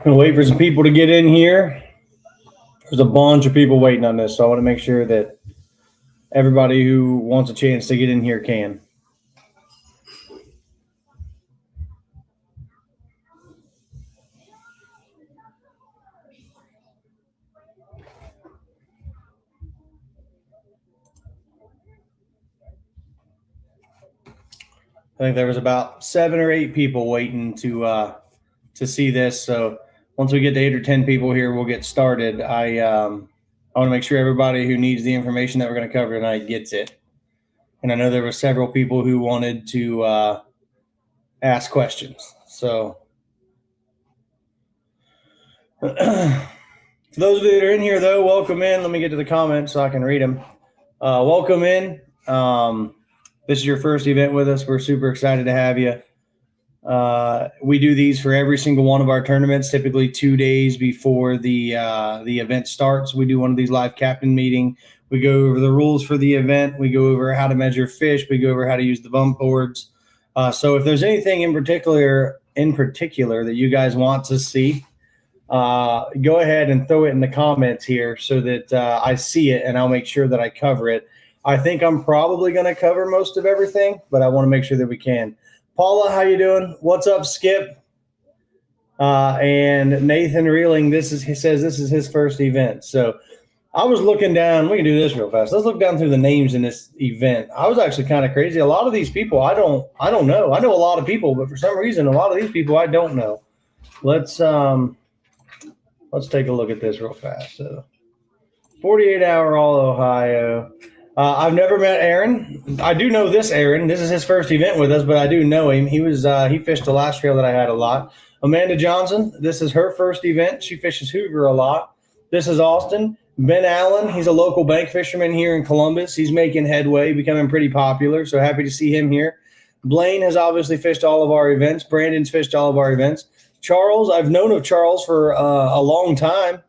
Gonna wait for some people to get in here. There's a bunch of people waiting on this, so I want to make sure that everybody who wants a chance to get in here can. I think there was about 7 or 8 people waiting to see this. So once we get to 8 or 10 people here, we'll get started. I want to make sure everybody who needs the information that we're going to cover tonight gets it. And I know there were several people who wanted to ask questions. So for those of you that are in here, though, welcome in. Let me get to the comments so I can read them. Welcome in. This is your first event with us. We're super excited to have you. We do these for every single one of our tournaments, typically 2 days before the event starts. We do one of these live captain meeting. We go over the rules for the event. We go over how to measure fish. We go over how to use the bump boards. So if there's anything in particular that you guys want to see, go ahead and throw it in the comments here so that I see it and I'll make sure that I cover it. I think I'm probably going to cover most of everything, but I want to make sure that we can. Paula, how you doing? What's up, Skip? And Nathan Reeling, he says this is his first event. So I was looking down. We can do this real fast. Let's look down through the names in this event. I was actually kind of crazy. A lot of these people I don't know. I know a lot of people, but for some reason, a lot of these people I don't know. Let's take a look at this real fast. So 48-hour All Ohio. I've never met Aaron. I do know this Aaron. This is his first event with us, but I do know him. He fished the last trail that I had a lot. Amanda Johnson, this is her first event. She fishes Hoover a lot. This is Austin. Ben Allen, he's a local bank fisherman here in Columbus. He's making headway, becoming pretty popular, so happy to see him here. Blaine has obviously fished all of our events. Brandon's fished all of our events. Charles, I've known of Charles for a long time.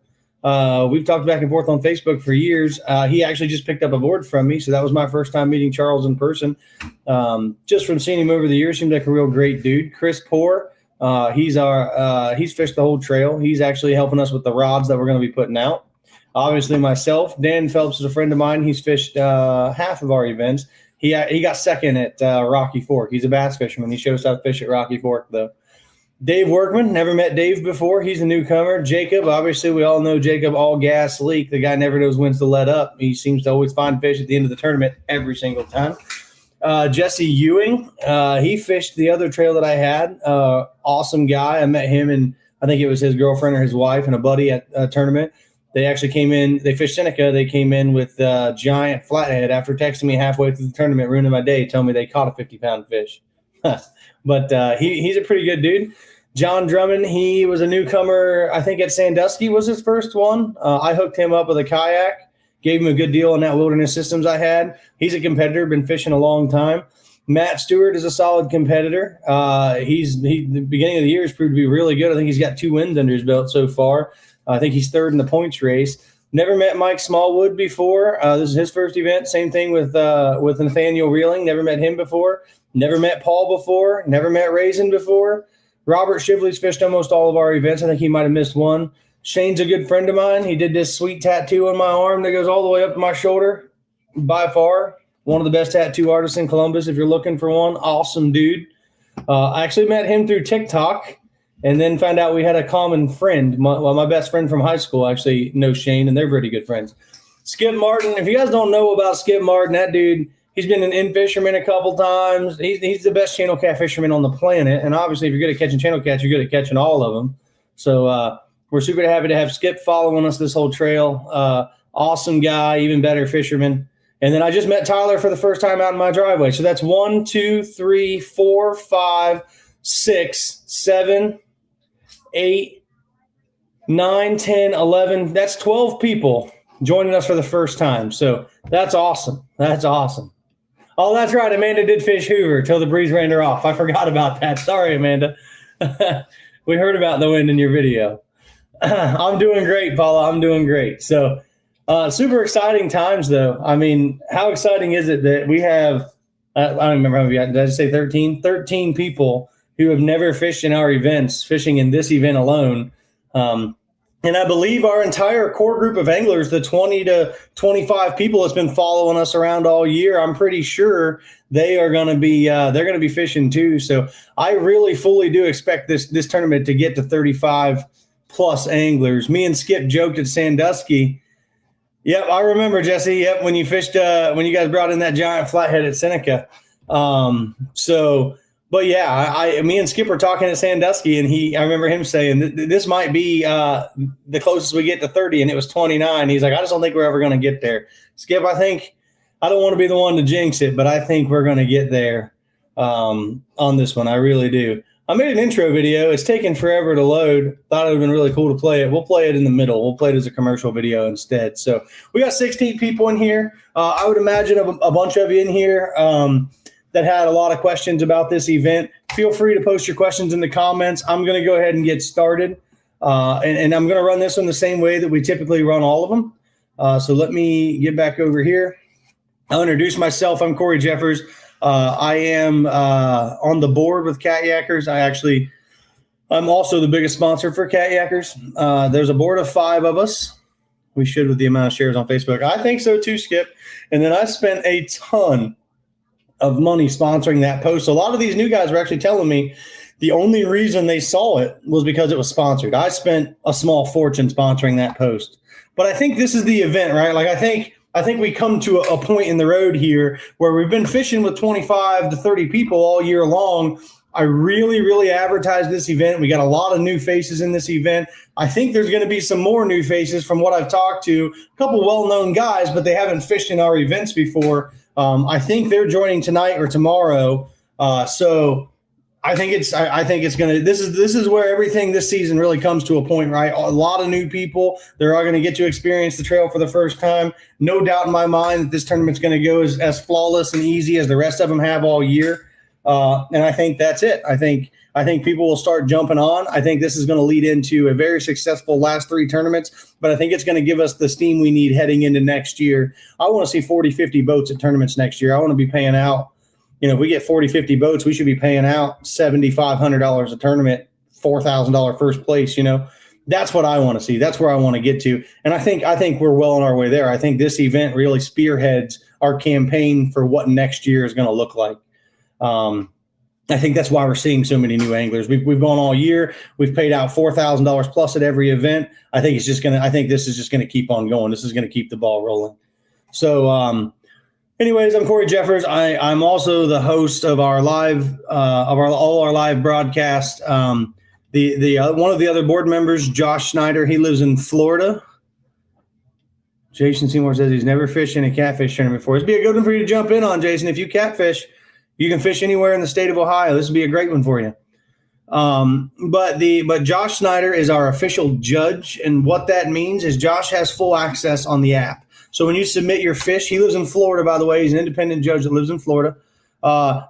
We've talked back and forth on Facebook for years. He actually just picked up a board from me, so that was my first time meeting Charles in person. Just from seeing him over the years, seems like a real great dude. Chris Poore, he's fished the whole trail. He's actually helping us with the rods that we're going to be putting out. Obviously myself. Dan Phelps is a friend of mine. He's fished half of our events. He got second at Rocky Fork. He's a bass fisherman. He showed us how to fish at Rocky Fork, though. Dave Workman, never met Dave before. He's a newcomer. Jacob, obviously we all know Jacob, all gas leak. The guy never knows when to let up. He seems to always find fish at the end of the tournament every single time. Jesse Ewing, he fished the other trail that I had. Awesome guy. I met him, and I think it was his girlfriend or his wife and a buddy at a tournament. They actually came in. They fished Seneca. They came in with a giant flathead after texting me halfway through the tournament, ruining my day, telling me they caught a 50-pound fish. But he's a pretty good dude. John Drummond, he was a newcomer, I think at Sandusky was his first one. I hooked him up with a kayak, gave him a good deal on that Wilderness Systems I had. He's a competitor, been fishing a long time. Matt Stewart is a solid competitor. The beginning of the year has proved to be really good. I think he's got 2 wins under his belt so far. I think he's third in the points race. Never met Mike Smallwood before. This is his first event. Same thing with Nathaniel Reeling. Never met him before. Never met Paul before. Never met Raisin before. Robert Shivley's fished almost all of our events. I think he might have missed one. Shane's a good friend of mine. He did this sweet tattoo on my arm that goes all the way up to my shoulder. By far, one of the best tattoo artists in Columbus if you're looking for one. Awesome dude. I actually met him through TikTok and then found out we had a common friend. My best friend from high school actually knows Shane, and they're pretty good friends. Skip Martin, if you guys don't know about Skip Martin, that dude – he's been an in-fisherman a couple times. He's the best channel cat fisherman on the planet. And obviously, if you're good at catching channel cats, you're good at catching all of them. So we're super happy to have Skip following us this whole trail. Awesome guy, even better fisherman. And then I just met Tyler for the first time out in my driveway. So that's 1, 2, 3, 4, 5, 6, 7, 8, 9, 10, 11. That's 12 people joining us for the first time. So that's awesome. That's awesome. Oh, that's right. Amanda did fish Hoover till the breeze ran her off. I forgot about that. Sorry, Amanda. We heard about the wind in your video. I'm doing great, Paula. I'm doing great. So Super exciting times, though. I mean, how exciting is it that we have, I don't remember how many, did I just say 13? 13 people who have never fished in our events, fishing in this event alone. And I believe our entire core group of anglers, the 20 to 25 people that's been following us around all year, I'm pretty sure they are going to be they're going to be fishing too. So I really fully do expect this tournament to get to 35 plus anglers. Me and Skip joked at Sandusky. Yep, I remember, Jesse. Yep, when you fished, when you guys brought in that giant flathead at Seneca. But yeah, me and Skip were talking at Sandusky, and I remember him saying this might be the closest we get to 30, and it was 29. He's like, I just don't think we're ever going to get there. Skip, I don't want to be the one to jinx it, but I think we're going to get there on this one. I really do. I made an intro video. It's taken forever to load. Thought it would have been really cool to play it. We'll play it in the middle. We'll play it as a commercial video instead. So we got 16 people in here. I would imagine a bunch of you in here that had a lot of questions about this event. Feel free to post your questions in the comments. I'm going to go ahead and get started. And I'm going to run this one the same way that we typically run all of them. So let me get back over here. I'll introduce myself. I'm Corey Jeffers. I am on the board with Katyakers. I'm also the biggest sponsor for Katyakers. There's a board of 5 of us. We should with the amount of shares on Facebook. I think so too, Skip. And then I spent a ton of money sponsoring that post. A lot of these new guys were actually telling me the only reason they saw it was because it was sponsored. I spent a small fortune sponsoring that post. But I think this is the event, right? Like I think we come to a point in the road here where we've been fishing with 25 to 30 people all year long. I really, really advertised this event. We got a lot of new faces in this event. I think there's going to be some more new faces from what I've talked to. A couple well-known guys, but they haven't fished in our events before. I think they're joining tonight or tomorrow. So I think it's going to, this is where everything this season really comes to a point, right? A lot of new people. They're all going to get to experience the trail for the first time. No doubt in my mind that this tournament's going to go as flawless and easy as the rest of them have all year. And I think that's it. I think people will start jumping on. I think this is going to lead into a very successful last 3 tournaments, but I think it's going to give us the steam we need heading into next year. I want to see 40, 50 boats at tournaments next year. I want to be paying out, if we get 40, 50 boats, we should be paying out $7,500 a tournament, $4,000 first place. That's what I want to see. That's where I want to get to. And I think we're well on our way there. I think this event really spearheads our campaign for what next year is going to look like. I think that's why we're seeing so many new anglers. We've gone all year. We've paid out $4,000 plus at every event. I think this is just gonna keep on going. This is gonna keep the ball rolling. So, anyways, I'm Corey Jeffers. I'm also the host of our live all our live broadcast. One of the other board members, Josh Snyder, he lives in Florida. Jason Seymour says he's never fished in a catfish tournament before. It'd be a good one for you to jump in on, Jason. If you catfish, you can fish anywhere in the state of Ohio. This would be a great one for you. But Josh Snyder is our official judge, and what that means is Josh has full access on the app. So when you submit your fish, he lives in Florida, by the way. He's an independent judge that lives in Florida.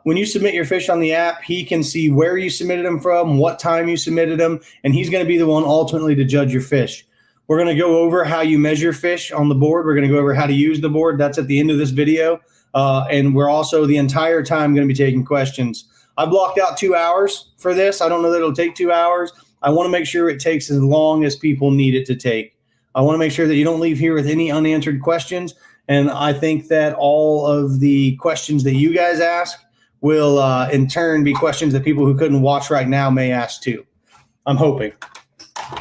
When you submit your fish on the app, he can see where you submitted them from, what time you submitted them, and he's going to be the one ultimately to judge your fish. We're going to go over how you measure fish on the board. We're going to go over how to use the board. That's at the end of this video. And we're also the entire time going to be taking questions. I blocked out 2 hours for this. I don't know that it'll take 2 hours. I want to make sure it takes as long as people need it to take. I want to make sure that you don't leave here with any unanswered questions. And I think that all of the questions that you guys ask will in turn be questions that people who couldn't watch right now may ask too. I'm hoping.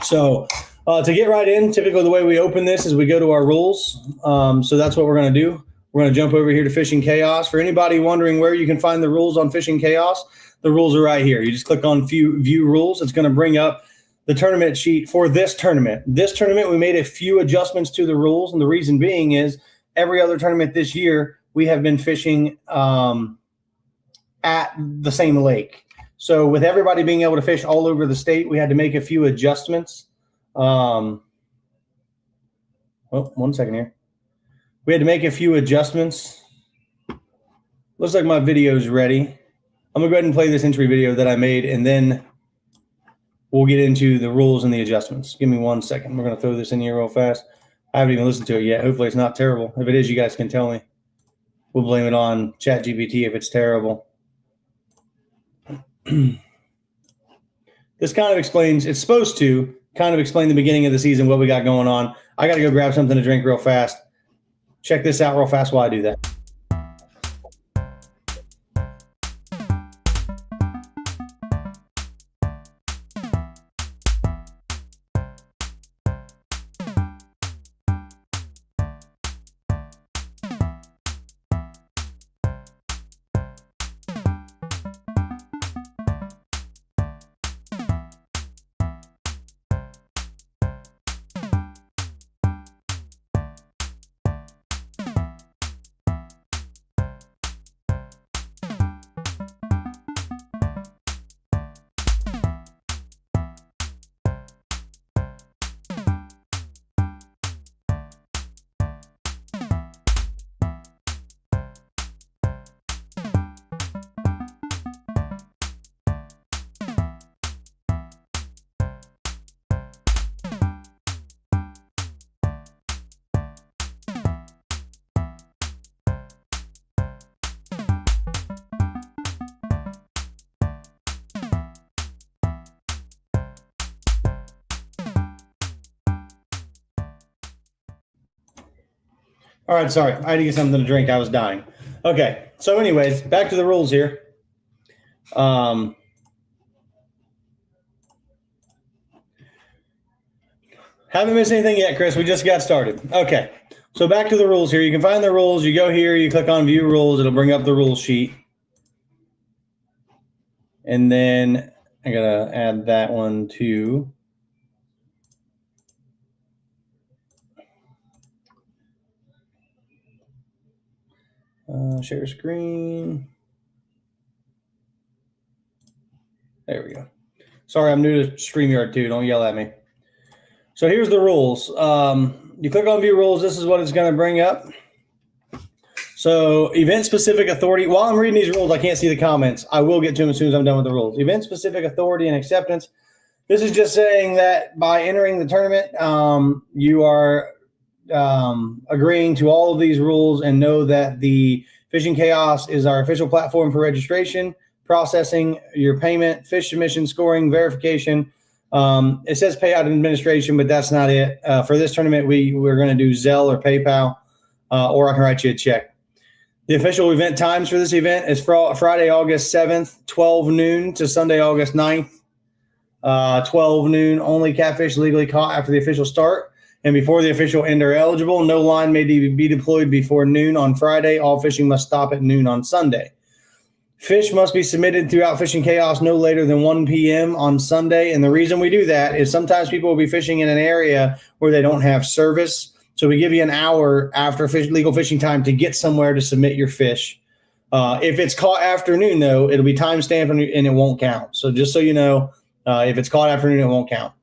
So to get right in, typically the way we open this is we go to our rules. So that's what we're going to do. We're going to jump over here to Fishing Chaos. For anybody wondering where you can find the rules on Fishing Chaos, the rules are right here. You just click on View Rules. It's going to bring up the tournament sheet for this tournament. This tournament, we made a few adjustments to the rules, and the reason being is every other tournament this year, we have been fishing at the same lake. So with everybody being able to fish all over the state, we had to make a few adjustments. One second here. We had to make a few adjustments. Looks like my video is ready. I'm going to go ahead and play this entry video that I made, and then we'll get into the rules and the adjustments. Give me 1 second. We're going to throw this in here real fast. I haven't even listened to it yet. Hopefully it's not terrible. If it is, you guys can tell me. We'll blame it on ChatGPT if it's terrible. This kind of explains, it's supposed to kind of explain the beginning of the season, what we got going on. I got to go grab something to drink real fast. Check this out real fast while I do that. All right, sorry. I had to get something to drink. I was dying. Okay, so anyways, back to the rules here. Haven't missed anything yet, Chris. We just got started. Okay, so back to the rules here. You can find the rules. You go here. You click on View Rules. It'll bring up the rule sheet. And then I got to add that one to... share screen. There we go. Sorry, I'm new to StreamYard too. Don't yell at me. So here's the rules. You click on View Rules. This is what it's going to bring up. So event-specific authority. While I'm reading these rules, I can't see the comments. I will get to them as soon as I'm done with the rules. Event-specific authority and acceptance. This is just saying that by entering the tournament, you are agreeing to all of these rules and know that the Fishing Chaos is our official platform for registration, processing your payment, fish submission, scoring, verification. It says payout and administration, but that's not it. For this tournament, we're going to do Zelle or PayPal, or I can write you a check. The official event times for this event is Friday, August 7th, 12 noon to Sunday, August 9th, 12 noon. Only catfish legally caught after the official start and before the official end are eligible. No line may be deployed before noon on Friday. All fishing must stop at noon on Sunday. Fish must be submitted throughout Fishing Chaos no later than 1 p.m. on Sunday. And the reason we do that is sometimes people will be fishing in an area where they don't have service. So we give you an hour after legal fishing time to get somewhere to submit your fish. If it's caught afternoon, though, it'll be time stamped and it won't count. So just so you know, if it's caught afternoon, it won't count.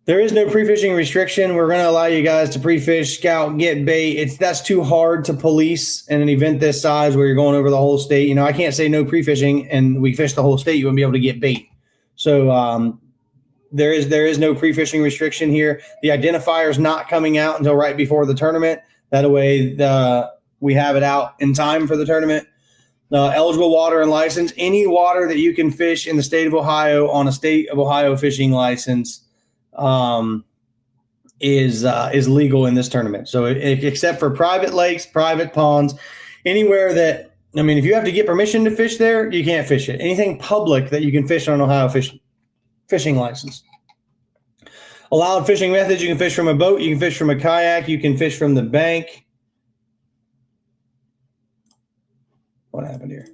There is no pre-fishing restriction. We're going to allow you guys to pre-fish, scout, get bait. That's too hard to police in an event this size where you're going over the whole state. You know, I can't say no pre-fishing and we fish the whole state. You wouldn't be able to get bait. So there is no pre-fishing restriction here. The identifier is not coming out until right before the tournament. That way we have it out in time for the tournament. Eligible water and license. Any water that you can fish in the state of Ohio on a state of Ohio fishing license is legal in this tournament. So except for private lakes, private ponds, anywhere that, I mean, if you have to get permission to fish there, you can't fish it. Anything public that you can fish on Ohio fishing license. Allowed fishing methods. You can fish from a boat. You can fish from a kayak. You can fish from the bank. What happened here?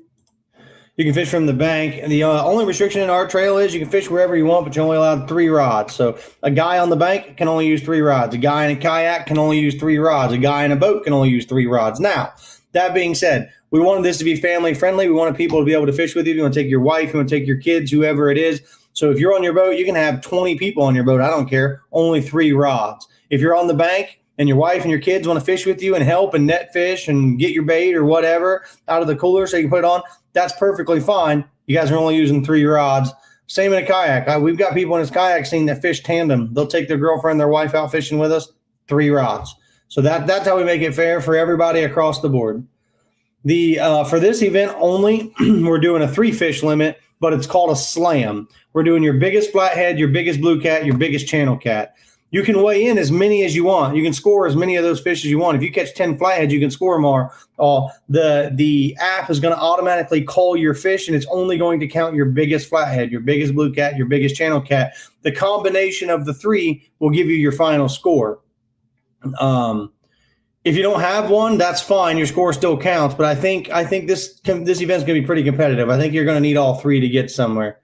You can fish from the bank. And the only restriction in our trail is you can fish wherever you want, but you're only allowed 3 rods. So a guy on the bank can only use 3 rods. A guy in a kayak can only use 3 rods. A guy in a boat can only use 3 rods. Now, that being said, we wanted this to be family friendly. We wanted people to be able to fish with you. You want to take your wife, you want to take your kids, whoever it is. So if you're on your boat, you can have 20 people on your boat. I don't care. Only 3 rods. If you're on the bank and your wife and your kids want to fish with you and help and net fish and get your bait or whatever out of the cooler so you can put it on, that's perfectly fine. You guys are only using 3 rods. Same in a kayak. We've got people in this kayak scene that fish tandem. They'll take their girlfriend, their wife out fishing with us. 3 rods. So that's how we make it fair for everybody across the board. For this event only, we're doing a 3 fish limit, but it's called a slam. We're doing your biggest flathead, your biggest blue cat, your biggest channel cat. You can weigh in as many as you want. You can score as many of those fish as you want. If you catch 10 flatheads, you can score more. The app is going to automatically call your fish, and it's only going to count your biggest flathead, your biggest blue cat, your biggest channel cat. The combination of the 3 will give you your final score. If you don't have one, that's fine. Your score still counts. But I think this event's going to be pretty competitive. I think you're going to need all 3 to get somewhere.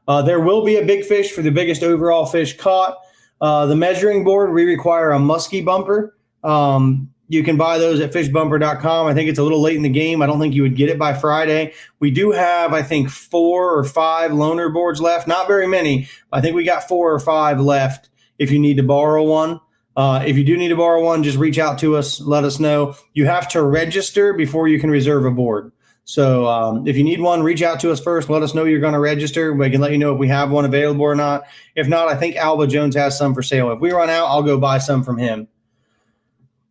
There will be a big fish for the biggest overall fish caught. The measuring board, we require a musky bumper. You can buy those at fishbumper.com. I think it's a little late in the game. I don't think you would get it by Friday. We do have, I think, 4 or 5 loaner boards left. Not very many. I think we got 4 or 5 left if you need to borrow one. If you do need to borrow one, just reach out to us. Let us know. You have to register before you can reserve a board. So if you need one, reach out to us first. Let us know you're going to register. We can let you know if we have one available or not. If not, I think Alba Jones has some for sale. If we run out, I'll go buy some from him.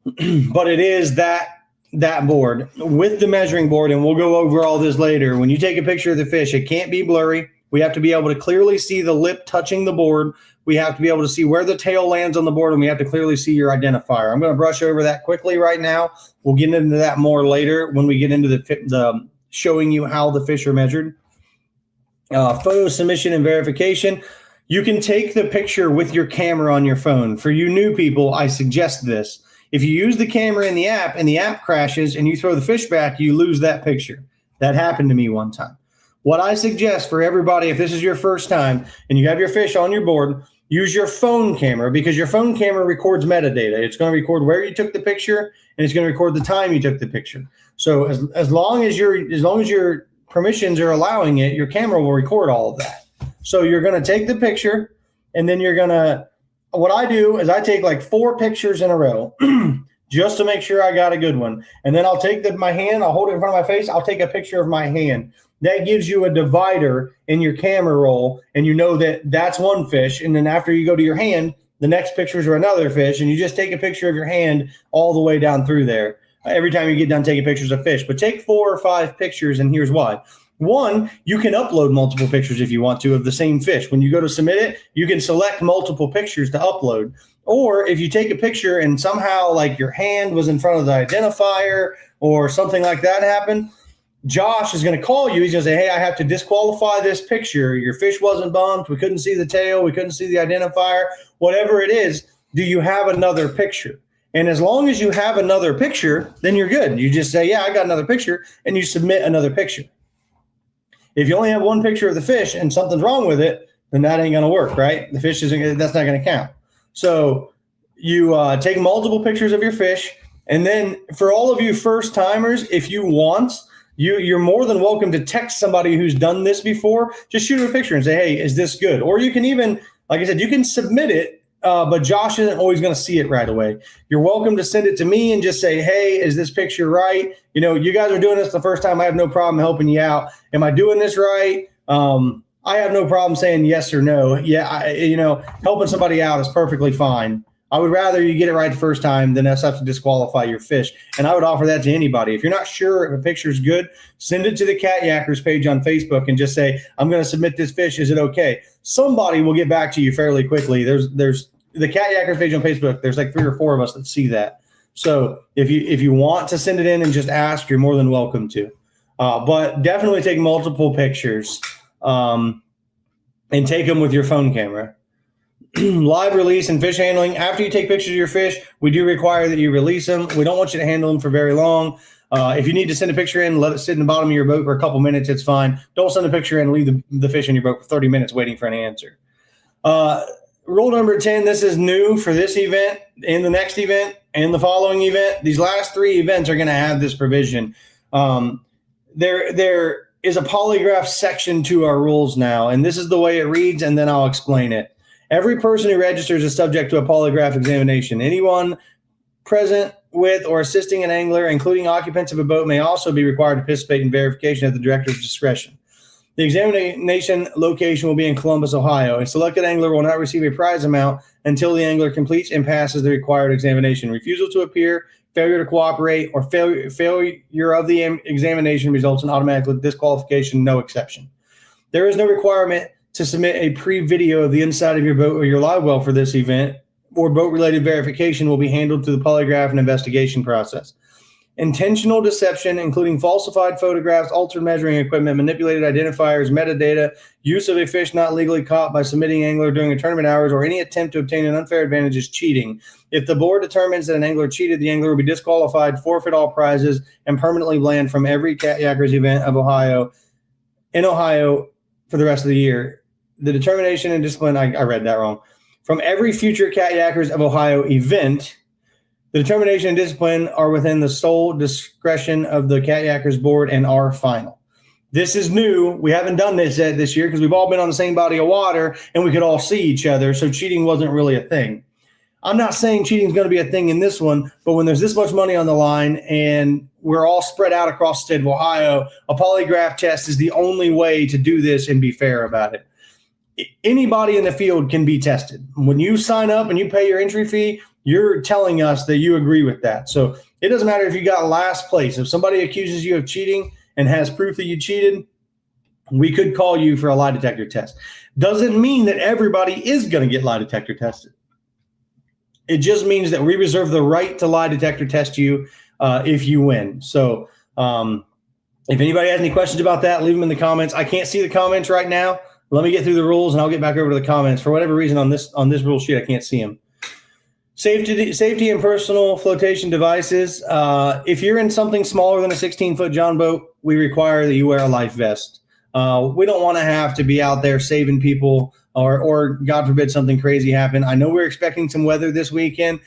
But it is that board with the measuring board, and we'll go over all this later. When you take a picture of the fish, it can't be blurry. We have to be able to clearly see the lip touching the board. We have to be able to see where the tail lands on the board, and we have to clearly see your identifier. I'm going to brush over that quickly right now. We'll get into that more later when we get into the showing you how the fish are measured. Photo submission and verification. You can take the picture with your camera on your phone. For you new people, I suggest this. If you use the camera in the app and the app crashes and you throw the fish back, you lose that picture. That happened to me one time. What I suggest for everybody, if this is your first time and you have your fish on your board, use your phone camera, because your phone camera records metadata. It's going to record where you took the picture, and it's going to record the time you took the picture. So as long as your permissions are allowing it, your camera will record all of that. So you're going to take the picture, and then what I do is I take like 4 pictures in a row just to make sure I got a good one. And then I'll take my hand, I'll hold it in front of my face, I'll take a picture of my hand. That gives you a divider in your camera roll, and you know that that's one fish. And then after you go to your hand, the next pictures are another fish, and you just take a picture of your hand all the way down through there. Every time you get done taking pictures of fish. But take 4 or 5 pictures, and here's why. One, you can upload multiple pictures if you want to of the same fish. When you go to submit it, you can select multiple pictures to upload. Or if you take a picture and somehow like your hand was in front of the identifier or something like that happened, Josh is going to call you. He's going to say, hey, I have to disqualify this picture. Your fish wasn't bumped. We couldn't see the tail. We couldn't see the identifier. Whatever it is, do you have another picture? And as long as you have another picture, then you're good. You just say, yeah, I got another picture, and you submit another picture. If you only have one picture of the fish and something's wrong with it, then that ain't going to work, right? The fish that's not going to count. So you take multiple pictures of your fish. And then for all of you first timers, if you want, you're more than welcome to text somebody who's done this before. Just shoot them a picture and say, hey, is this good? Or you can even, like I said, you can submit it, but Josh isn't always going to see it right away. You're welcome to send it to me and just say, hey, is this picture right? You know, you guys are doing this the first time. I have no problem helping you out. Am I doing this right? I have no problem saying yes or no. Yeah, helping somebody out is perfectly fine. I would rather you get it right the first time than us have to disqualify your fish. And I would offer that to anybody. If you're not sure if a picture is good, send it to the Katyakers page on Facebook and just say, I'm going to submit this fish. Is it okay? Somebody will get back to you fairly quickly. There's the Katyakers page on Facebook. There's like 3 or 4 of us that see that. So if you want to send it in and just ask, you're more than welcome to. But definitely take multiple pictures and take them with your phone camera. Live release and fish handling. After you take pictures of your fish, we do require that you release them. We don't want you to handle them for very long. If you need to send a picture in, let it sit in the bottom of your boat for a couple minutes. It's fine. Don't send a picture in and leave the fish in your boat for 30 minutes waiting for an answer. Rule number 10, this is new for this event, and the next event, and the following event. These last 3 events are going to have this provision. There is a polygraph section to our rules now, and this is the way it reads, and then I'll explain it. Every person who registers is subject to a polygraph examination. Anyone present with or assisting an angler, including occupants of a boat, may also be required to participate in verification at the director's discretion. The examination location will be in Columbus, Ohio. A selected angler will not receive a prize amount until the angler completes and passes the required examination. Refusal to appear, failure to cooperate, or failure of the examination results in automatic disqualification, no exception. There is no requirement to submit a pre-video of the inside of your boat or your live well for this event, or boat-related verification will be handled through the polygraph and investigation process. Intentional deception, including falsified photographs, altered measuring equipment, manipulated identifiers, metadata, use of a fish not legally caught by submitting angler during a tournament hours, or any attempt to obtain an unfair advantage is cheating. If the board determines that an angler cheated, the angler will be disqualified, forfeit all prizes, and permanently banned from every Katyakers event of Ohio for the rest of the year. The determination and discipline, I read that wrong. From every future Katyakers of Ohio event, the determination and discipline are within the sole discretion of the Katyakers board and are final. This is new. We haven't done this yet this year because we've all been on the same body of water and we could all see each other, so cheating wasn't really a thing. I'm not saying cheating is going to be a thing in this one, but when there's this much money on the line and we're all spread out across the state of Ohio, a polygraph test is the only way to do this and be fair about it. Anybody in the field can be tested. When you sign up and you pay your entry fee, you're telling us that you agree with that. So it doesn't matter if you got last place. If somebody accuses you of cheating and has proof that you cheated, we could call you for a lie detector test. Doesn't mean that everybody is going to get lie detector tested. It just means that we reserve the right to lie detector test you if you win. So if anybody has any questions about that, leave them in the comments. I can't see the comments right now. Let me get through the rules and I'll get back over to the comments. For whatever reason on this rule sheet, I can't see them. Safety and personal flotation devices. If you're in something smaller than a 16-foot John boat, we require that you wear a life vest. We don't want to have to be out there saving people or God forbid something crazy happen. I know we're expecting some weather this weekend.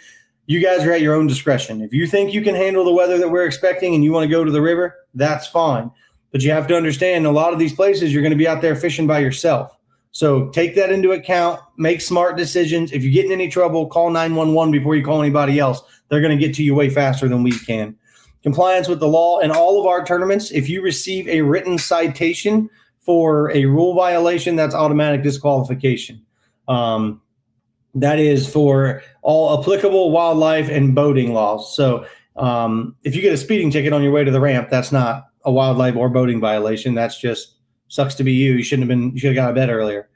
You guys are at your own discretion. If you think you can handle the weather that we're expecting and you want to go to the river, that's fine. But you have to understand a lot of these places you're going to be out there fishing by yourself. So take that into account, make smart decisions. If you get in any trouble, call 911 before you call anybody else. They're going to get to you way faster than we can. Compliance with the law in all of our tournaments. If you receive a written citation for a rule violation, that's automatic disqualification. That is for all applicable wildlife and boating laws. So if you get a speeding ticket on your way to the ramp, that's not a wildlife or boating violation. That's just sucks to be you. You should have got out of bed earlier.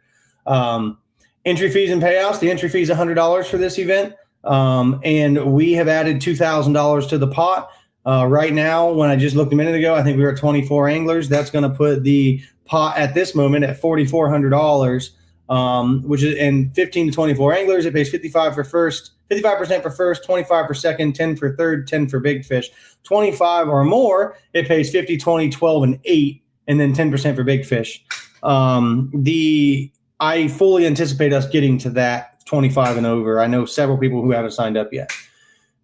Entry fees and payouts. The entry fee is $100 for this event. And we have added $2,000 to the pot. Right now, when I just looked a minute ago, I think we were at 24 anglers. That's going to put the pot at this moment at $4,400, which is in 15 to 24 anglers. It pays 55% for first, 25% for second, 10 for third, 10 for big fish. 25 or more, it pays 50, 20, 12, and 8. And then 10% for big fish. I fully anticipate us getting to that 25 and over. I know several people who haven't signed up yet.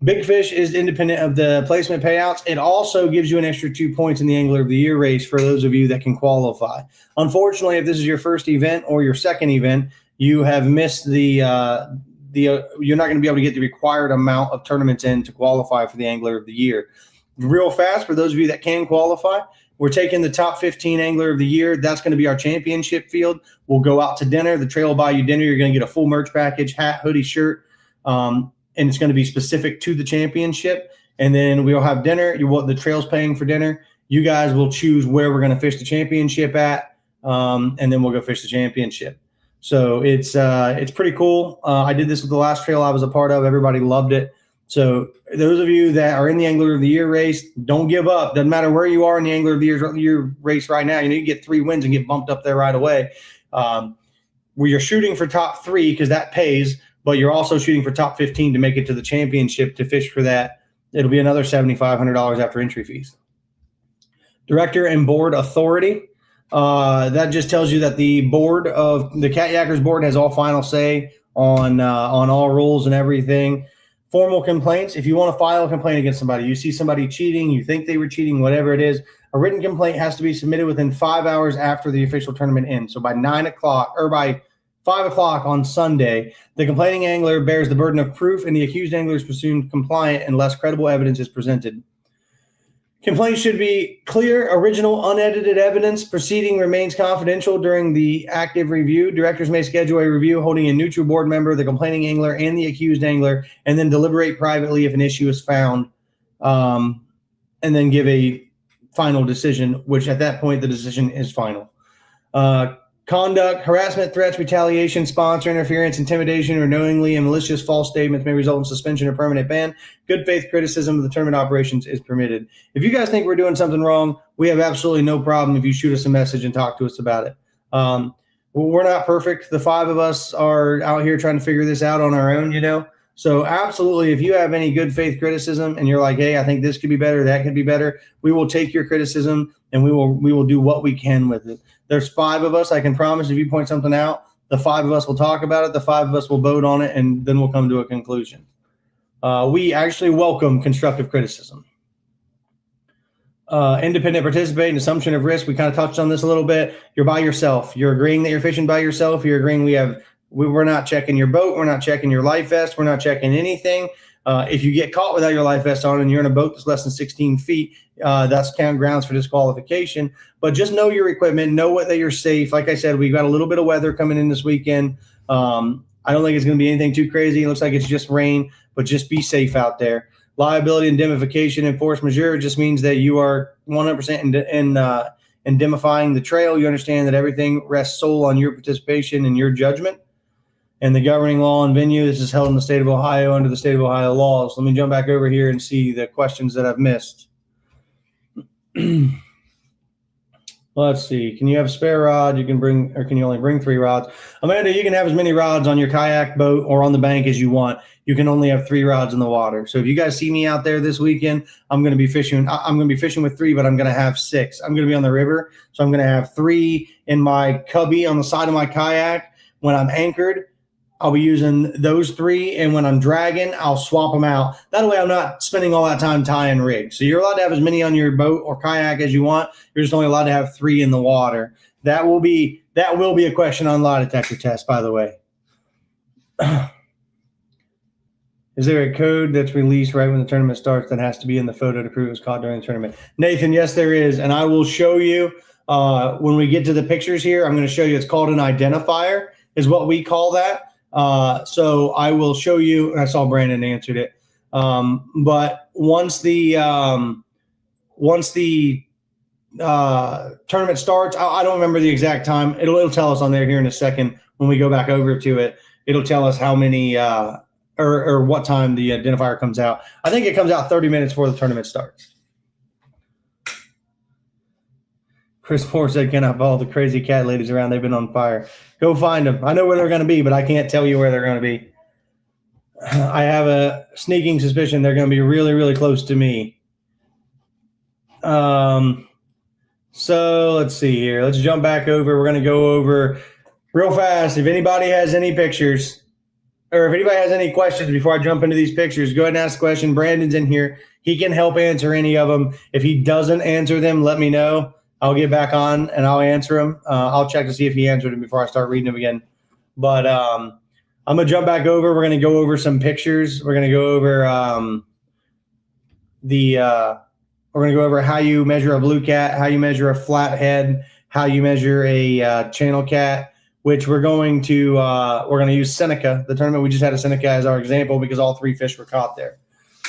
Big fish is independent of the placement payouts. It also gives you an extra 2 points in the Angler of the Year race for those of you that can qualify. Unfortunately, if this is your first event or your second event, you have missed you're not going to be able to get the required amount of tournaments in to qualify for the Angler of the Year. Real fast, for those of you that can qualify, we're taking the top 15 Angler of the Year. That's going to be our championship field. We'll go out to dinner. The trail will buy you dinner. You're going to get a full merch package, hat, hoodie, shirt, and it's going to be specific to the championship. And then we'll have dinner. The trail's paying for dinner. You guys will choose where we're going to fish the championship at, and then we'll go fish the championship. So it's pretty cool. I did this with the last trail I was a part of. Everybody loved it. So those of you that are in the Angler of the Year race, don't give up. Doesn't matter where you are in the Angler of the Year race right now. You get 3 wins and get bumped up there right away. Where you're shooting for top 3 because that pays, but you're also shooting for top 15 to make it to the championship to fish for that. It'll be another $7,500 after entry fees. Director and board authority. That just tells you that the board of the Katyakers board has all final say on all rules and everything. Formal complaints. If you want to file a complaint against somebody, you see somebody cheating, you think they were cheating, whatever it is, a written complaint has to be submitted within 5 hours after the official tournament ends. So by 9 o'clock or by 5 o'clock on Sunday, the complaining angler bears the burden of proof and the accused angler is presumed compliant unless credible evidence is presented. Complaints should be clear, original, unedited evidence. Proceeding remains confidential during the active review. Directors may schedule a review holding a neutral board member, the complaining angler, and the accused angler, and then deliberate privately if an issue is found, and then give a final decision, which at that point the decision is final. Conduct, harassment, threats, retaliation, sponsor interference, intimidation, or knowingly and malicious false statements may result in suspension or permanent ban. Good faith criticism of the tournament operations is permitted. If you guys think we're doing something wrong, we have absolutely no problem if you shoot us a message and talk to us about it. We're not perfect. The five of us are out here trying to figure this out on our own, you know? So absolutely, if you have any good faith criticism and you're like, hey, I think this could be better, that could be better, we will take your criticism and we will do what we can with it. There's five of us. I can promise if you point something out, the five of us will talk about it. The five of us will vote on it, and then we'll come to a conclusion. We actually welcome constructive criticism. Independent participation, assumption of risk. We kind of touched on this a little bit. You're by yourself. You're agreeing that you're fishing by yourself. You're agreeing we're not checking your boat. We're not checking your life vest. We're not checking anything. If you get caught without your life vest on and you're in a boat that's less than 16 feet, that's count grounds for disqualification. But just know your equipment, know that you're safe. Like I said, we've got a little bit of weather coming in this weekend. I don't think it's going to be anything too crazy. It looks like it's just rain, but just be safe out there. Liability indemnification and force majeure just means that you are 100% indemnifying the trail. You understand that everything rests sole on your participation and your judgment. And the governing law and venue, this is held in the state of Ohio under the state of Ohio laws. Let me jump back over here and see the questions that I've missed. Let's see. Can you have a spare rod? You can bring, or can you only bring 3 rods? Amanda, you can have as many rods on your kayak boat or on the bank as you want. You can only have 3 rods in the water. So if you guys see me out there this weekend, I'm going to be fishing. I'm going to be fishing with 3, but I'm going to have 6. I'm going to be on the river. So I'm going to have 3 in my cubby on the side of my kayak. When I'm anchored, I'll be using those 3, and when I'm dragging, I'll swap them out. That way I'm not spending all that time tying rigs. So you're allowed to have as many on your boat or kayak as you want. You're just only allowed to have 3 in the water. That will be a question on lie detector test, by the way. Is there a code that's released right when the tournament starts that has to be in the photo to prove it was caught during the tournament? Nathan, yes, there is, and I will show you when we get to the pictures here. I'm going to show you. It's called an identifier is what we call that. So I will show you, and I saw Brandon answered it. But once the tournament starts, I don't remember the exact time. It'll tell us on there here in a second. When we go back over to it, it'll tell us how many, or what time the identifier comes out. I think it comes out 30 minutes before the tournament starts. Chris Moore said, can I follow the crazy cat ladies around? They've been on fire. Go find them. I know where they're going to be, but I can't tell you where they're going to be. I have a sneaking suspicion they're going to be really, really close to me. So let's see here. Let's jump back over. We're going to go over real fast. If anybody has any pictures, or if anybody has any questions before I jump into these pictures, go ahead and ask a question. Brandon's in here. He can help answer any of them. If he doesn't answer them, let me know. I'll get back on and I'll answer them. I'll check to see if he answered them before I start reading them again. But I'm going to jump back over. We're going to go over some pictures. We're going to go over we're going to go over how you measure a blue cat, how you measure a flathead, how you measure a channel cat, which we're going to use Seneca. The tournament, we just had a Seneca as our example because all 3 fish were caught there.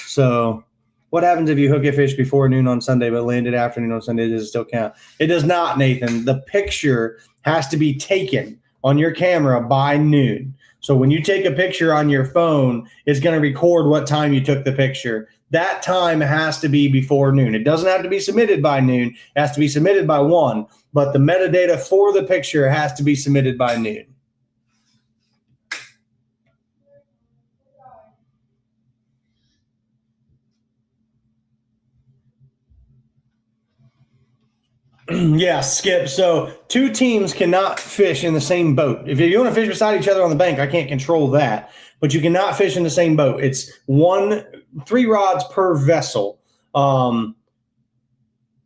So what happens if you hook a fish before noon on Sunday but landed afternoon on Sunday? Does it still count? It does not, Nathan. The picture has to be taken on your camera by noon. So when you take a picture on your phone, it's going to record what time you took the picture. That time has to be before noon. It doesn't have to be submitted by noon. It has to be submitted by 1. But the metadata for the picture has to be submitted by noon. Yeah, Skip. So 2 teams cannot fish in the same boat. If you want to fish beside each other on the bank, I can't control that. But you cannot fish in the same boat. It's 3 rods per vessel.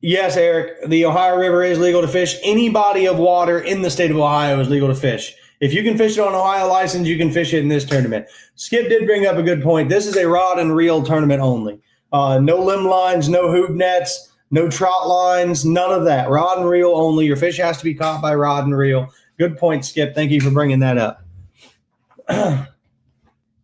Yes, Eric, the Ohio River is legal to fish. Any body of water in the state of Ohio is legal to fish. If you can fish it on an Ohio license, you can fish it in this tournament. Skip did bring up a good point. This is a rod and reel tournament only. No limb lines, no hoop nets. no trot lines, none of that. Rod and reel only. Your fish has to be caught by rod and reel. Good point, Skip. Thank you for bringing that up.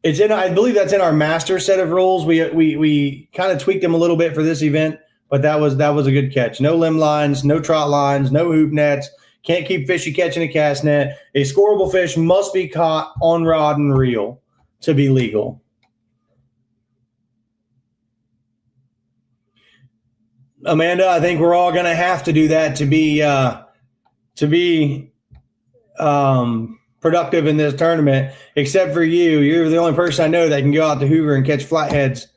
It's in. I believe that's in our master set of rules. We kind of tweaked them a little bit for this event, but that was a good catch. No limb lines, no trot lines, no hoop nets. Can't keep fish you catch in a cast net. A scoreable fish must be caught on rod and reel to be legal. Amanda, I think we're all going to have to do that to be productive in this tournament, except for you. You're the only person I know that can go out to Hoover and catch flatheads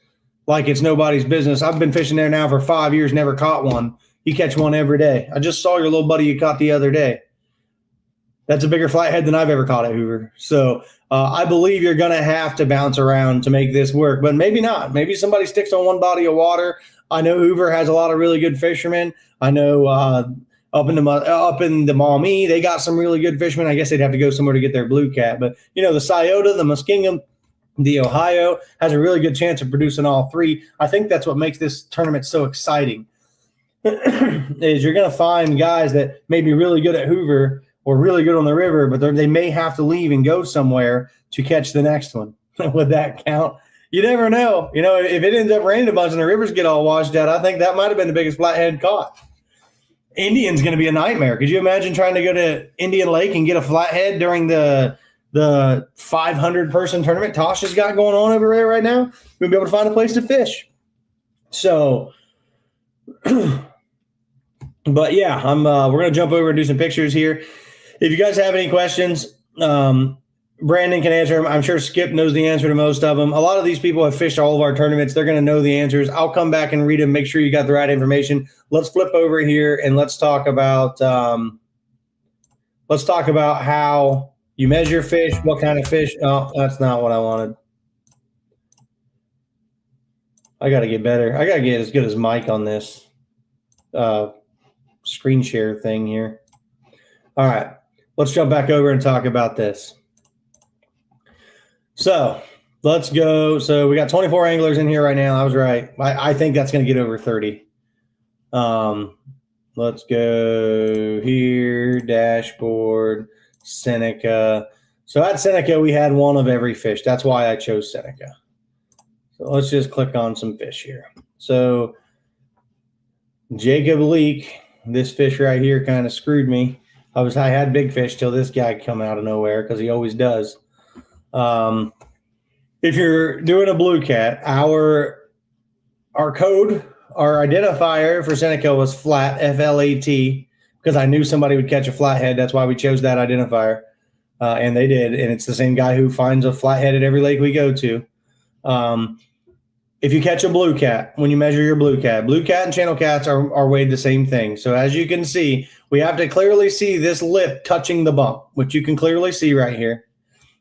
like it's nobody's business. I've been fishing there now for 5 years, never caught one. You catch one every day. I just saw your little buddy you caught the other day. That's a bigger flathead than I've ever caught at Hoover. So I believe you're going to have to bounce around to make this work, but maybe not. Maybe somebody sticks on one body of water. I know Hoover has a lot of really good fishermen. I know up in the Maumee, they got some really good fishermen. I guess they'd have to go somewhere to get their blue cat. But, the Scioto, the Muskingum, the Ohio has a really good chance of producing all three. I think that's what makes this tournament so exciting is you're going to find guys that may be really good at Hoover or really good on the river, but they may have to leave and go somewhere to catch the next one. Would that count? You never know. If it ends up raining a bunch and the rivers get all washed out, I think that might have been the biggest flathead caught. Indian's going to be a nightmare. Could you imagine trying to go to Indian Lake and get a flathead during the 500-person tournament Tosh has got going on over there right now? We'll be able to find a place to fish. So, but yeah, we're going to jump over and do some pictures here. If you guys have any questions, Brandon can answer them. I'm sure Skip knows the answer to most of them. A lot of these people have fished all of our tournaments. They're going to know the answers. I'll come back and read them, make sure you got the right information. Let's flip over here and let's talk about how you measure fish, what kind of fish. Oh, that's not what I wanted. I got to get better. I got to get as good as Mike on this screen share thing here. All right, let's jump back over and talk about this. So let's go. So we got 24 anglers in here right now. I was right. I think that's going to get over 30. Let's go here, dashboard, Seneca. So at Seneca, we had one of every fish. That's why I chose Seneca. So let's just click on some fish here. So Jacob Leak, this fish right here kind of screwed me. I had big fish till this guy come out of nowhere because he always does. If you're doing a blue cat, our code, our identifier for Seneca was flat, F-L-A-T, because I knew somebody would catch a flathead. That's why we chose that identifier. And they did. And it's the same guy who finds a flathead at every lake we go to. If you catch a blue cat, when you measure your blue cat and channel cats are weighed the same thing. So as you can see, we have to clearly see this lip touching the bump, which you can clearly see right here.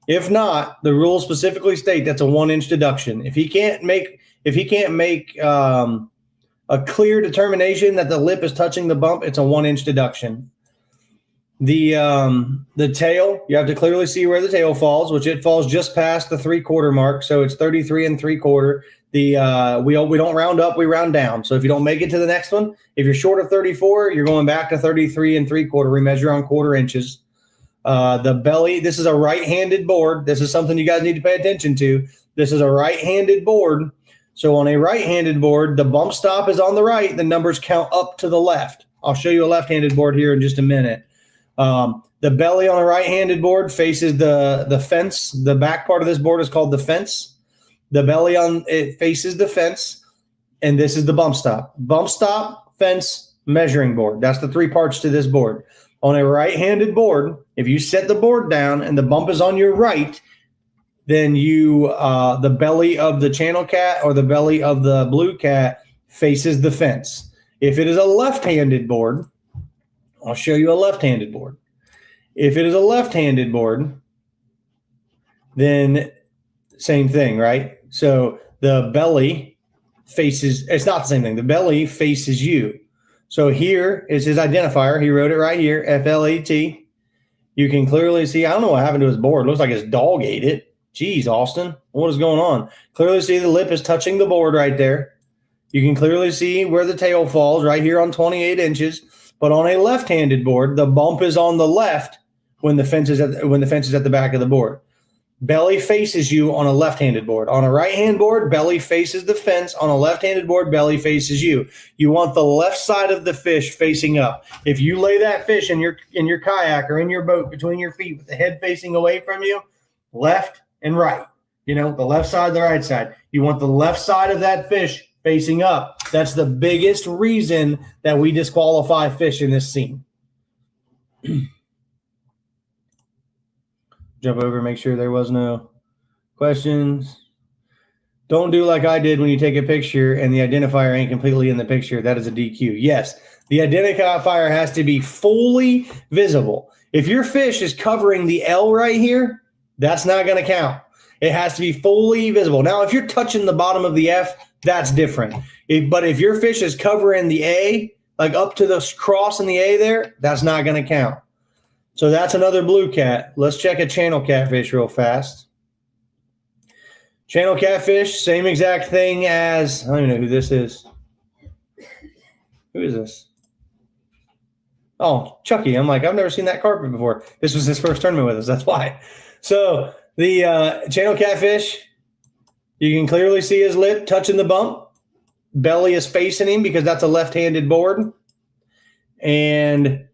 If not, the rules specifically state that's a 1-inch deduction. If he can't make a clear determination that the lip is touching the bump, it's a 1-inch deduction. The tail, you have to clearly see where the tail falls, which it falls just past the 3/4 mark, so it's 33 3/4. We don't round up, we round down. So if you don't make it to the next one, if you're short of 34, you're going back to 33 3/4. We measure on 1/4 inches. The belly, this is a right-handed board. This is something you guys need to pay attention to. This is a right-handed board. So on a right-handed board, the bump stop is on the right. The numbers count up to the left. I'll show you a left-handed board here in just a minute. The belly on a right-handed board faces the fence. The back part of this board is called the fence. The belly on it faces the fence, and this is the bump stop. Bump stop, fence, measuring board. That's the 3 parts to this board. On a right-handed board, if you set the board down and the bump is on your right, then the belly of the channel cat or the belly of the blue cat faces the fence. If it is a left-handed board, I'll show you a left-handed board. If it is a left-handed board, then same thing, right? So the belly faces, it's not the same thing. The belly faces you. So here is his identifier. He wrote it right here, F-L-A-T. You can clearly see, I don't know what happened to his board. It looks like his dog ate it. Jeez, Austin, what is going on? Clearly see the lip is touching the board right there. You can clearly see where the tail falls right here on 28 inches. But on a left-handed board, the bump is on the left when the fence is at the back of the board. Belly faces you on a left-handed board. On a right-hand board, belly faces the fence. On a left-handed board, belly faces you. You want the left side of the fish facing up. If you lay that fish in your kayak or in your boat between your feet with the head facing away from you, left and right, the left side, the right side. You want the left side of that fish facing up. That's the biggest reason that we disqualify fish in this scene. Jump over, make sure there was no questions. Don't do like I did when you take a picture and the identifier ain't completely in the picture. That is a DQ. Yes, the identifier has to be fully visible. If your fish is covering the L right here, that's not going to count. It has to be fully visible. Now, if you're touching the bottom of the F, that's different. But if your fish is covering the A, like up to the cross in the A there, that's not going to count. So that's another blue cat. Let's check a channel catfish real fast. Channel catfish, same exact thing as, I don't even know who this is. Who is this? Oh, Chucky. I'm like, I've never seen that carpet before. This was his first tournament with us. That's why. So the channel catfish, you can clearly see his lip touching the bump. Belly is facing him because that's a left-handed board. And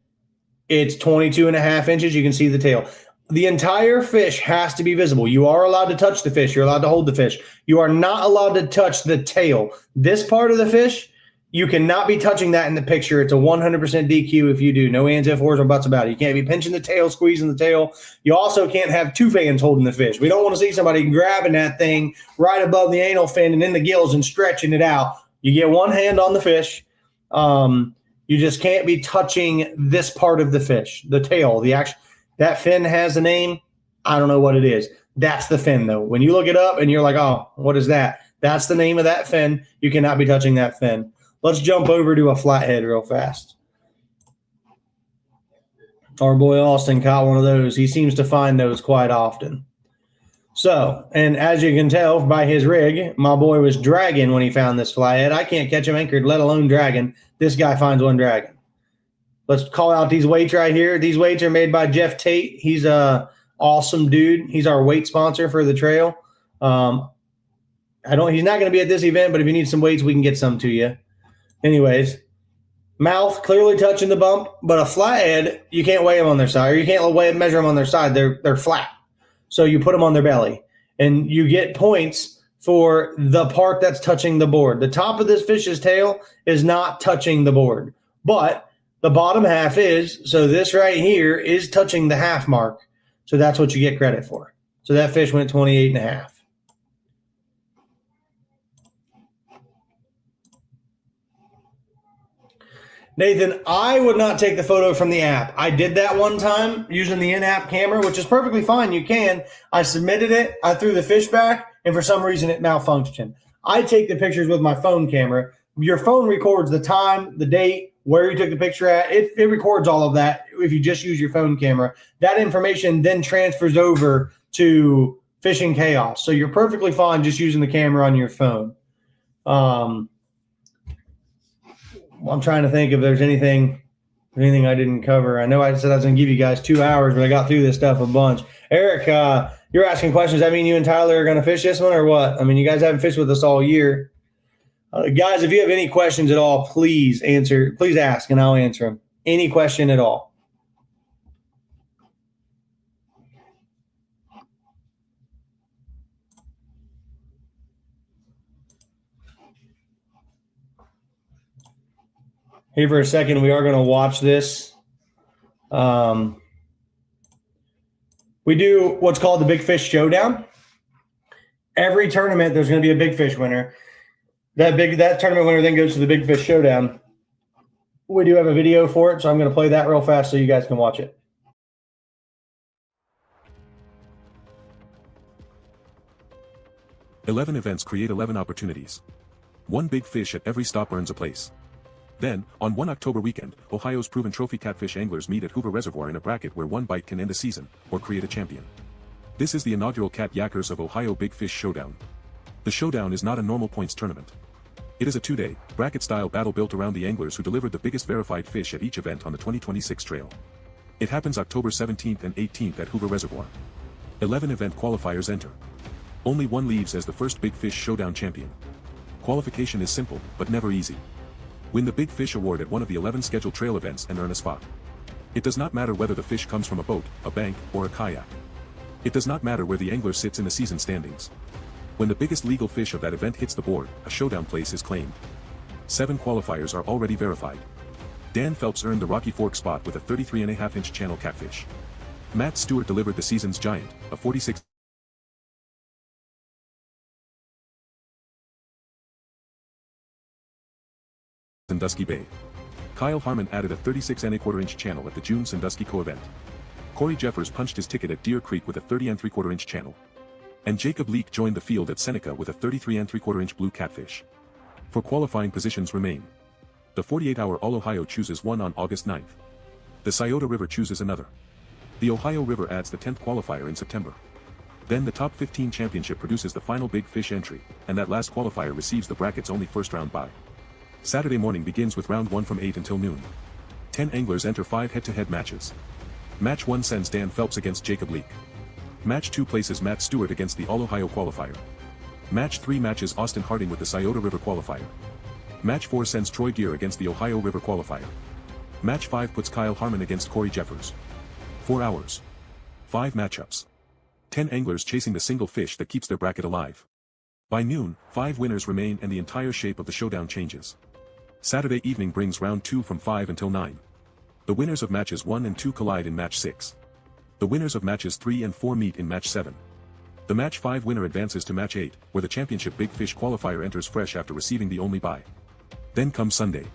it's 22.5 inches. You can see the tail. The entire fish has to be visible. You are allowed to touch the fish. You're allowed to hold the fish. You are not allowed to touch the tail. This part of the fish, you cannot be touching that in the picture. It's a 100% DQ if you do. No ands, ifs, ors, or buts about it. You can't be pinching the tail, squeezing the tail. You also can't have two fans holding the fish. We don't want to see somebody grabbing that thing right above the anal fin and in the gills and stretching it out. You get one hand on the fish. You just can't be touching this part of the fish, the tail, that fin has a name. I don't know what it is. That's the fin, though. When you look it up and you're like, oh, what is that? That's the name of that fin. You cannot be touching that fin. Let's jump over to a flathead real fast. Our boy Austin caught one of those. He seems to find those quite often. So, and as you can tell by his rig, my boy was dragging when he found this flathead. I can't catch him anchored, let alone dragging. This guy finds one dragging. Let's call out these weights right here. These weights are made by Jeff Tate. He's a awesome dude. He's our weight sponsor for the trail. He's not going to be at this event, but if you need some weights, we can get some to you. Anyways, mouth clearly touching the bump, but a flathead, you can't weigh them on their side, or you can't measure them on their side. They're flat. So you put them on their belly, and you get points for the part that's touching the board. The top of this fish's tail is not touching the board, but the bottom half is. So this right here is touching the half mark. So that's what you get credit for. So that fish went 28.5. Nathan, I would not take the photo from the app. I did that one time using the in-app camera, which is perfectly fine. You can. I submitted it. I threw the fish back, and for some reason it malfunctioned. I take the pictures with my phone camera. Your phone records the time, the date, where you took the picture at. It records all of that if you just use your phone camera. That information then transfers over to Fishing Chaos. So you're perfectly fine just using the camera on your phone. I'm trying to think if there's anything I didn't cover. I know I said I was going to give you guys 2 hours, but I got through this stuff a bunch. Eric, you're asking questions. I mean, you and Tyler are going to fish this one or what? I mean, you guys haven't fished with us all year. Guys, if you have any questions at all, please ask, and I'll answer them. Any question at all. Here for a second, we are going to watch this. We do what's called the Big Fish Showdown. Every tournament, there's going to be a big fish winner. That tournament winner then goes to the Big Fish Showdown. We do have a video for it, so I'm going to play that real fast so you guys can watch it. 11 events create 11 opportunities. One big fish at every stop earns a place. Then, on one October weekend, Ohio's proven trophy catfish anglers meet at Hoover Reservoir in a bracket where one bite can end a season, or create a champion. This is the inaugural Katyakers of Ohio Big Fish Showdown. The showdown is not a normal points tournament. It is a 2-day, bracket-style battle built around the anglers who delivered the biggest verified fish at each event on the 2026 trail. It happens October 17th and 18th at Hoover Reservoir. 11 event qualifiers enter. Only one leaves as the first Big Fish Showdown champion. Qualification is simple, but never easy. Win the Big Fish Award at one of the 11 scheduled trail events and earn a spot. It does not matter whether the fish comes from a boat, a bank, or a kayak. It does not matter where the angler sits in the season standings. When the biggest legal fish of that event hits the board, a showdown place is claimed. 7 qualifiers are already verified. Dan Phelps earned the Rocky Fork spot with a 33.5-inch channel catfish. Matt Stewart delivered the season's giant, a 46 Sandusky Bay. Kyle Harmon added a 36.25-inch channel at the June Sandusky co-event. Corey Jeffers punched his ticket at Deer Creek with a 30.75-inch channel. And Jacob Leake joined the field at Seneca with a 33.75-inch blue catfish. 4 qualifying positions remain. The 48-hour All-Ohio chooses one on August 9th. The Scioto River chooses another. The Ohio River adds the 10th qualifier in September. Then the top 15 championship produces the final Big Fish entry, and that last qualifier receives the bracket's only first-round bye. Saturday morning begins with round 1 from 8 until noon. 10 anglers enter 5 head-to-head matches. Match 1 sends Dan Phelps against Jacob Leake. Match 2 places Matt Stewart against the All-Ohio qualifier. Match 3 matches Austin Harding with the Scioto River qualifier. Match 4 sends Troy Gear against the Ohio River qualifier. Match 5 puts Kyle Harmon against Corey Jeffers. 4 hours. 5 matchups. 10 anglers chasing the single fish that keeps their bracket alive. By noon, 5 winners remain and the entire shape of the showdown changes. Saturday evening brings round 2 from 5 until 9. The winners of matches 1 and 2 collide in match 6. The winners of matches 3 and 4 meet in match 7. The match 5 winner advances to match 8, where the championship Big Fish qualifier enters fresh after receiving the only bye. Then comes Sunday.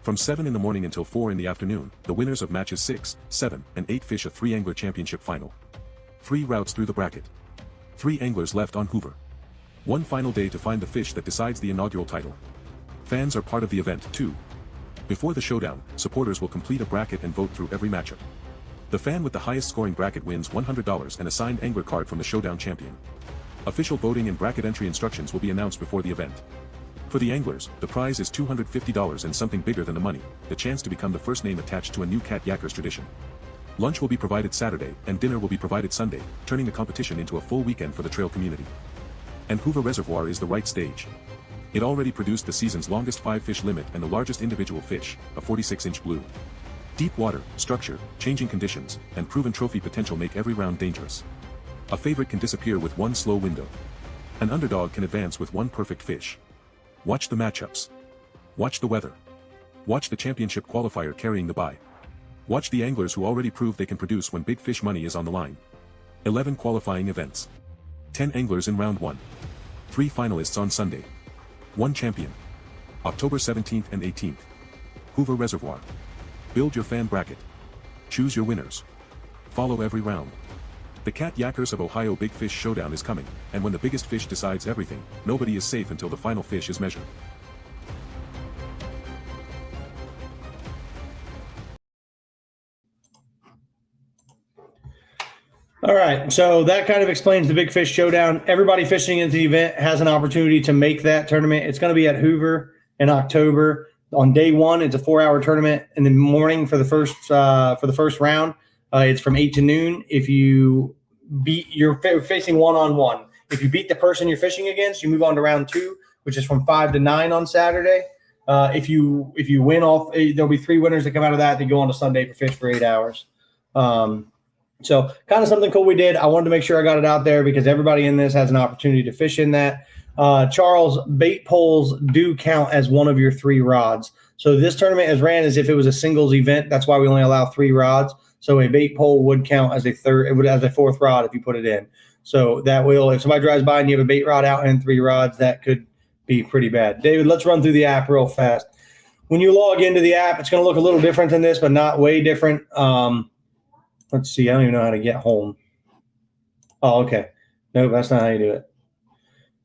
From 7 in the morning until 4 in the afternoon, the winners of matches 6, 7, and 8 fish a 3-angler championship final. 3 routes through the bracket. 3 anglers left on Hoover. 1 final day to find the fish that decides the inaugural title. Fans are part of the event, too. Before the showdown, supporters will complete a bracket and vote through every matchup. The fan with the highest scoring bracket wins $100 and a signed angler card from the showdown champion. Official voting and bracket entry instructions will be announced before the event. For the anglers, the prize is $250 and something bigger than the money, the chance to become the first name attached to a new Katyakers tradition. Lunch will be provided Saturday, and dinner will be provided Sunday, turning the competition into a full weekend for the trail community. And Hoover Reservoir is the right stage. It already produced the season's longest 5-fish limit and the largest individual fish, a 46-inch blue. Deep water, structure, changing conditions, and proven trophy potential make every round dangerous. A favorite can disappear with one slow window. An underdog can advance with one perfect fish. Watch the matchups. Watch the weather. Watch the championship qualifier carrying the bye. Watch the anglers who already proved they can produce when big fish money is on the line. 11 qualifying events. 10 anglers in round 1. 3 finalists on Sunday. 1 champion. October 17th and 18th. Hoover Reservoir. Build your fan bracket. Choose your winners. Follow every round. The Katyakers of Ohio Big Fish Showdown is coming, and when the biggest fish decides everything, nobody is safe until the final fish is measured. All right, so that kind of explains the Big Fish Showdown. Everybody fishing into the event has an opportunity to make that tournament. It's going to be at Hoover in October. On day 1, it's a 4-hour tournament. In the morning for the first round, it's from 8 to noon. If you're facing one-on-one. If you beat the person you're fishing against, you move on to round 2, which is from 5 to 9 on Saturday. If you win all, there'll be 3 winners that come out of that. They go on to Sunday for fish for 8 hours. So kind of something cool we did. I wanted to make sure I got it out there because everybody in this has an opportunity to fish in that. Charles, bait poles do count as one of your 3 rods. So this tournament is ran as if it was a singles event. That's why we only allow 3 rods. So a bait pole would count as a 4th rod if you put it in. So that will, if somebody drives by and you have a bait rod out and 3 rods, that could be pretty bad. David, let's run through the app real fast. When you log into the app, it's going to look a little different than this, but not way different. Let's see. I don't even know how to get home. Oh, okay. Nope, that's not how you do it.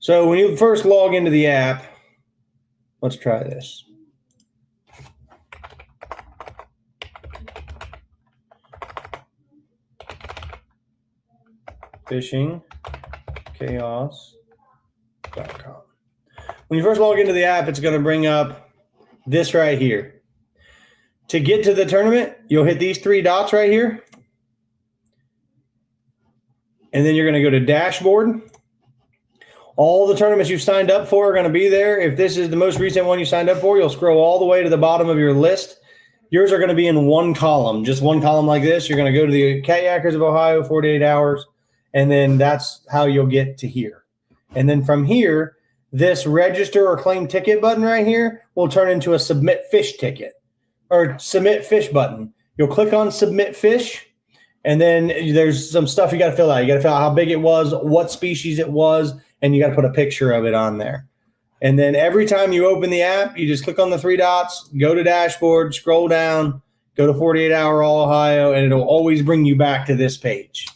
So when you first log into the app, let's try this. fishingchaos.com. When you first log into the app, it's going to bring up this right here. To get to the tournament, you'll hit these 3 dots right here. And then you're going to go to dashboard. All the tournaments you've signed up for are going to be there. If this is the most recent one you signed up for, you'll scroll all the way to the bottom of your list. Yours are going to be in one column, just one column like this. You're going to go to the Katyakers of Ohio, 48 hours, and then that's how you'll get to here. And then from here, this register or claim ticket button right here will turn into a submit fish ticket or submit fish button. You'll click on submit fish, and then there's some stuff you got to fill out. You got to fill out how big it was, what species it was, and you got to put a picture of it on there. And then every time you open the app, you just click on the 3 dots, go to dashboard, scroll down, go to 48 Hour Ohio, and it'll always bring you back to this page.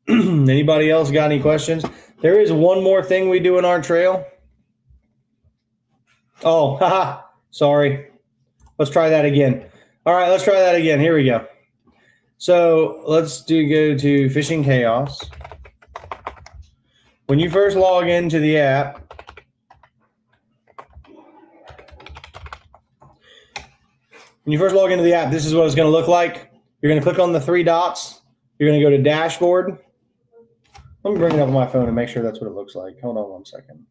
Anybody else got any questions? There is one more thing we do in our trail. Oh, haha, sorry. Let's try that again. All right, let's try that again. Here we go. So let's go to Fishing Chaos. When you first log into the app, this is what it's going to look like. You're going to click on the 3 dots. You're going to go to dashboard. Let me bring it up on my phone and make sure that's what it looks like. Hold on one second.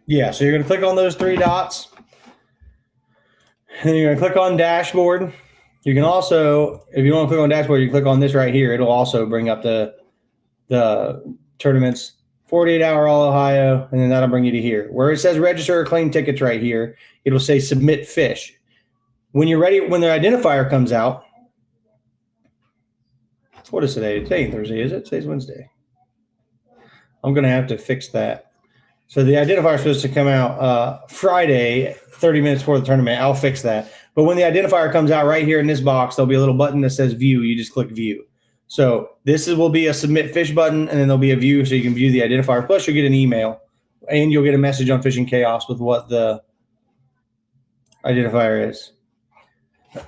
Yeah, so you're going to click on those 3 dots. And then you're going to click on dashboard. You can also, if you want to click on dashboard, you click on this right here. It'll also bring up the tournaments, 48 Hour All Ohio, and then that'll bring you to here. Where it says register or claim tickets right here, it'll say submit fish. When you're ready, when the identifier comes out, what is today? Today ain't Thursday, is it? Today's Wednesday. I'm going to have to fix that. So the identifier is supposed to come out Friday, 30 minutes before the tournament. I'll fix that. But when the identifier comes out right here in this box, there'll be a little button that says view. You just click view. So this will be a submit fish button, and then there'll be a view so you can view the identifier. Plus, you'll get an email, and you'll get a message on Fishing Chaos with what the identifier is.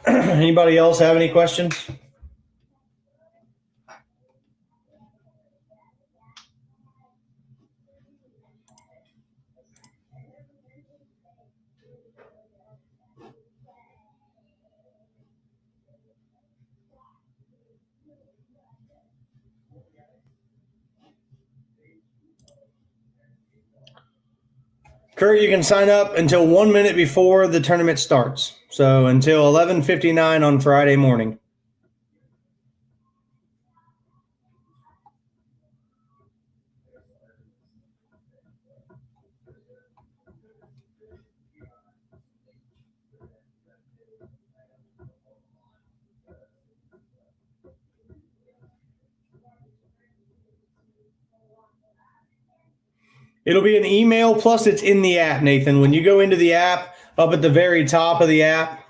Anybody else have any questions? Kurt, you can sign up until 1 minute before the tournament starts. So until 11:59 on Friday morning. It'll be an email, plus it's in the app, Nathan. When you go into the app, up at the very top of the app,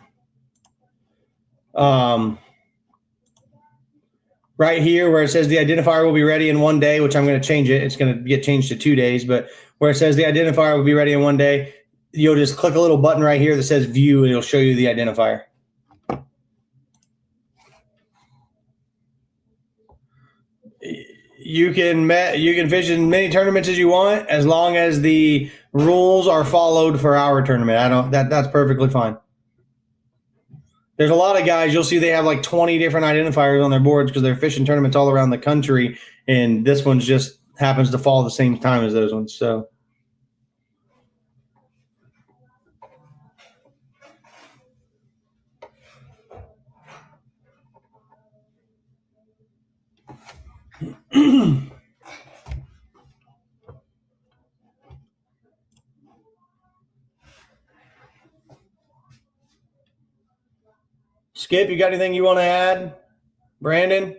right here where it says the identifier will be ready in 1 day, which I'm going to change it. It's going to get changed to 2 days, but where it says the identifier will be ready in 1 day, you'll just click a little button right here that says view, and it'll show you the identifier. You can fish as many tournaments as you want as long as the rules are followed for our tournament. That's perfectly fine. There's a lot of guys, you'll see they have like 20 different identifiers on their boards because they're fishing tournaments all around the country, and this one just happens to fall the same time as those ones. So Skip, you got anything you want to add? Brandon?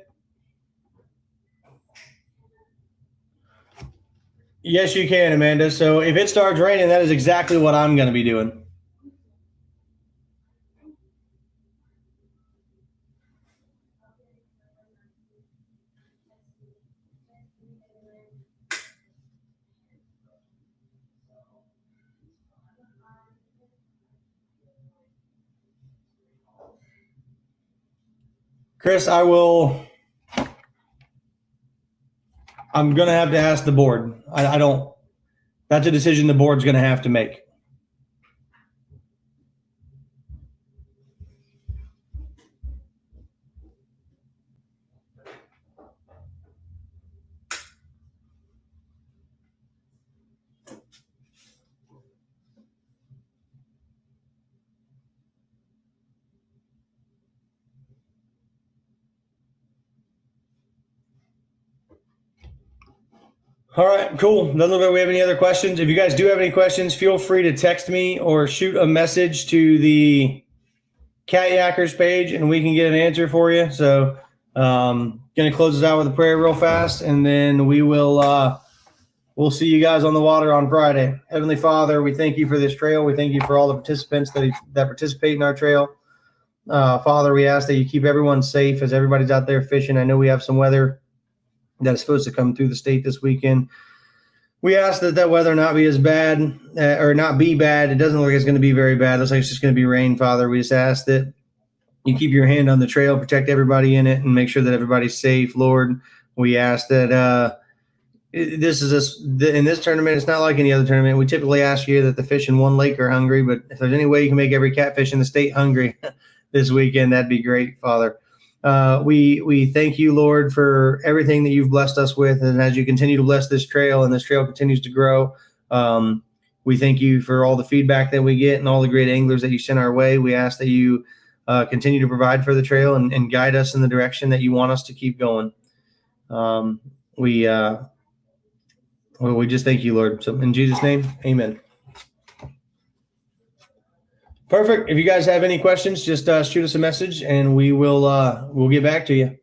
Yes, you can, Amanda. So if it starts raining, that is exactly what I'm going to be doing. Chris, I'm going to have to ask the board. I don't, that's a decision the board's going to have to make. All right, cool. Doesn't look like we have any other questions. If you guys do have any questions, feel free to text me or shoot a message to the Katyakers page, and we can get an answer for you. So, going to close this out with a prayer real fast, and then we'll see you guys on the water on Friday. Heavenly Father, we thank you for this trail. We thank you for all the participants that participate in our trail. Father, we ask that you keep everyone safe as everybody's out there fishing. I know we have some weather that is supposed to come through the state this weekend. We ask that weather not be as bad or not be bad. It doesn't look like it's going to be very bad. It looks like it's just going to be rain, Father. We just ask that you keep your hand on the trail, protect everybody in it, and make sure that everybody's safe, Lord. We ask that in this tournament, it's not like any other tournament. We typically ask you that the fish in one lake are hungry, but if there's any way you can make every catfish in the state hungry this weekend, that'd be great, Father. We thank you, Lord, for everything that you've blessed us with. And as you continue to bless this trail and this trail continues to grow, we thank you for all the feedback that we get and all the great anglers that you send our way. We ask that you continue to provide for the trail and guide us in the direction that you want us to keep going. We just thank you, Lord. So in Jesus' name, amen. Perfect. If you guys have any questions, just shoot us a message and we'll get back to you.